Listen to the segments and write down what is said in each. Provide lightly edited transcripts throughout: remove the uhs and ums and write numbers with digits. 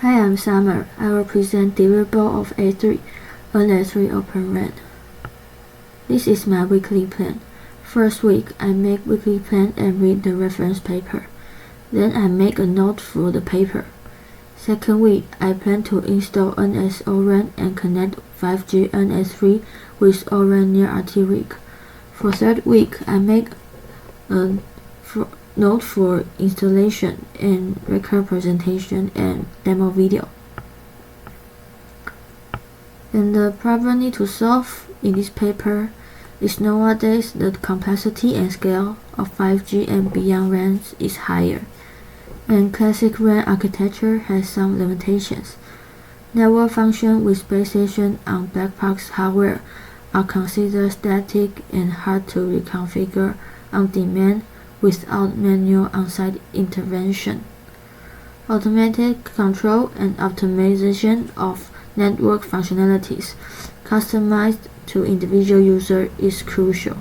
Hi, I'm Summer. I will present deliverable of A3 on A3 Open RAN. This is my weekly plan. First week, I make weekly plan and read the reference paper. Then I make a note for the paper. Second week, I plan to install NS-ORAN and connect 5G NS3 with ORAN near RT rig. For third week, I make a note for installation and record presentation and demo video. And the problem need to solve in this paper is nowadays the complexity and scale of 5G and beyond RANs is higher, and classic RAN architecture has some limitations. Network functions with base station on black box hardware are considered static and hard to reconfigure on demand without manual on-site intervention. Automatic control and optimization of network functionalities customized to individual user is crucial.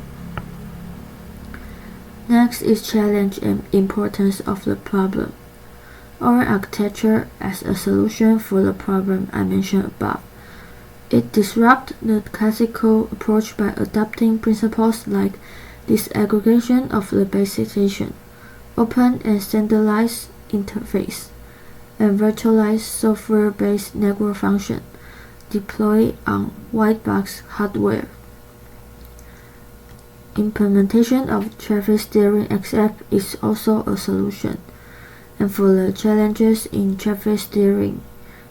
Next is challenge and importance of the problem. Our architecture as a solution for the problem I mentioned above. It disrupts the classical approach by adopting principles like disaggregation of the base station, open and standardized interface, and virtualized software-based network function deployed on white box hardware. Implementation of traffic steering XF is also a solution, and for the challenges in traffic steering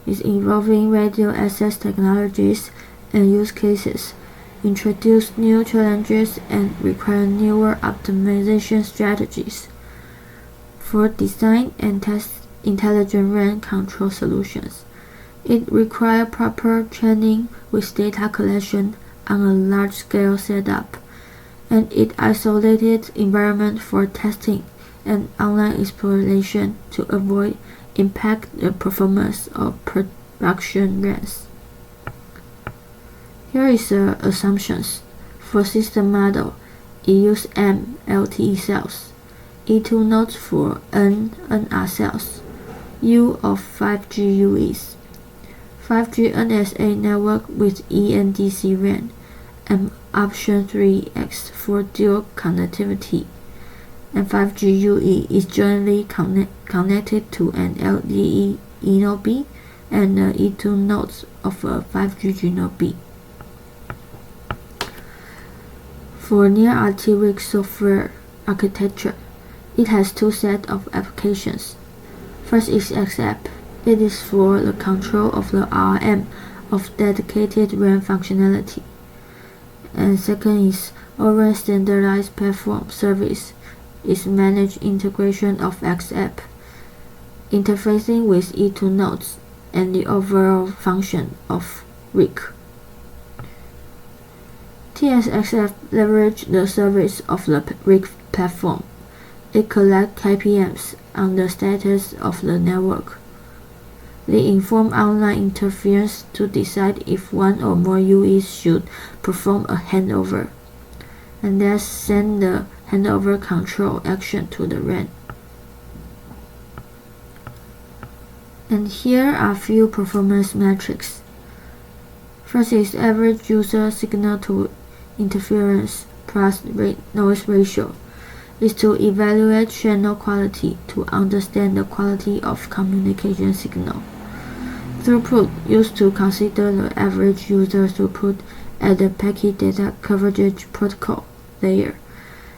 is involving radio access technologies and use cases, introduce new challenges and require newer optimization strategies. For design and test intelligent RAN control solutions, it requires proper training with data collection on a large-scale setup, and it isolated environment for testing and online exploration to avoid impact the performance of production RANs. Here is the assumptions. For system model, it uses M LTE cells, E2 nodes for N NR cells, U of 5G UEs, 5G NSA network with ENDC RAN, and option 3X for dual connectivity, and 5G UE is jointly connected to an LTE eNode B and the E2 nodes of a 5G Node B. For near RT rig software architecture, it has two sets of applications. First is XApp. It is for the control of the RM of dedicated RAN functionality. And second is ORAN standardized platform service is managed integration of XApp, interfacing with E2 nodes, and the overall function of rig. TSXF leverages the service of the rig platform. It collects KPMs on the status of the network. They inform online interference to decide if one or more UEs should perform a handover, and then send the handover control action to the RAN. And here are few performance metrics. First is average user signal to interference plus noise ratio, is to evaluate channel quality to understand the quality of communication signal. Throughput used to consider the average user throughput at the packet data coverage protocol layer,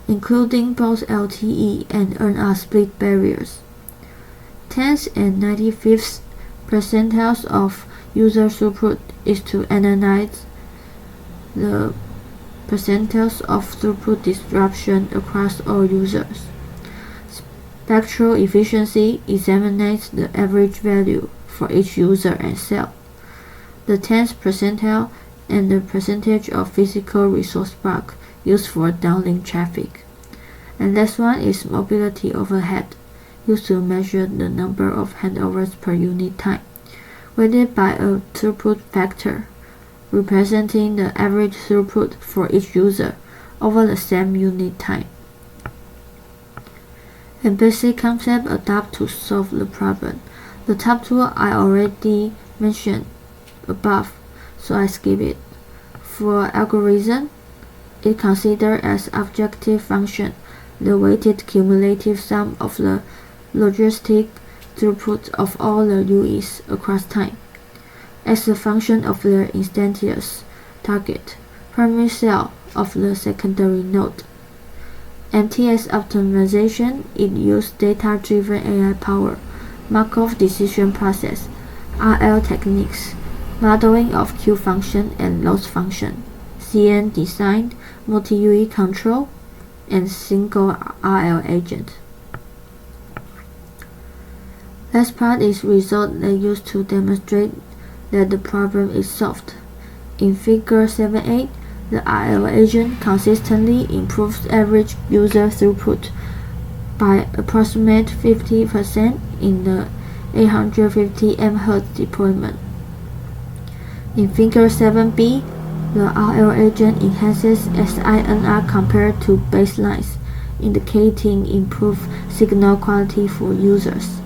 including both LTE and NR split barriers. 10th and 95th percentiles of user throughput is to analyze the percentiles of throughput disruption across all users. Spectral efficiency examines the average value for each user and cell. The 10th percentile and the percentage of physical resource block used for downlink traffic. And last one is mobility overhead, used to measure the number of handovers per unit time, weighted by a throughput factor, representing the average throughput for each user over the same unit time. A basic concept adopted to solve the problem. The top two I already mentioned above, so I skip it. For algorithm, it considers as objective function the weighted cumulative sum of the logistic throughput of all the UEs across time, as a function of their instantaneous target, primary cell of the secondary node. MTS optimization, it uses data-driven AI power, Markov decision process, RL techniques, modeling of Q function and loss function, CN design, multi-UE control, and single RL agent. Last part is result they use to demonstrate that the problem is solved. In Figure 7.8, the RL agent consistently improves average user throughput by approximately 50% in the 850 MHz deployment. In Figure 7b, the RL agent enhances SINR compared to baselines, indicating improved signal quality for users.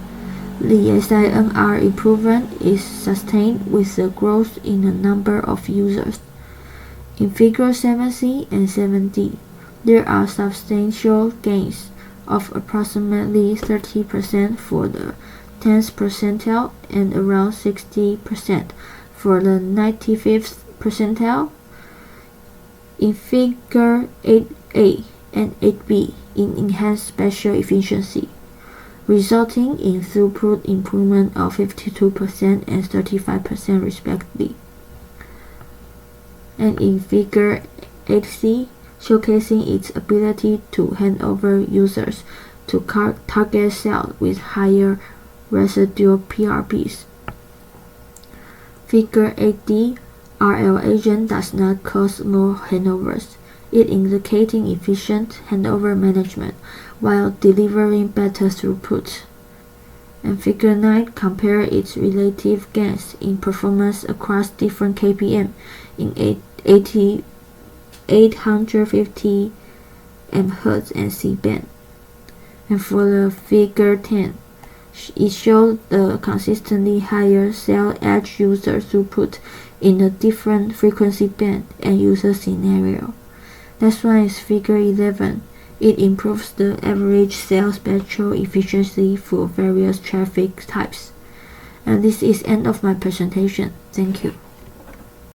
The SINR improvement is sustained with the growth in the number of users. In Figure 7c and 7d, there are substantial gains of approximately 30% for the 10th percentile and around 60% for the 95th percentile. In Figure 8a and 8b, it enhanced spatial efficiency, resulting in throughput improvement of 52% and 35% respectively. And in Figure 8c, showcasing its ability to hand over users to target cells with higher residual PRPs. Figure 8d, RL agent does not cause more handovers, it indicating efficient handover management while delivering better throughput. And Figure 9 compare its relative gains in performance across different KPM in 850 MHz and C-band. And for the Figure 10, it shows the consistently higher cell edge user throughput in a different frequency band and user scenario. Next one is Figure 11. It improves the average cell spectral efficiency for various traffic types. And this is end of my presentation. Thank you.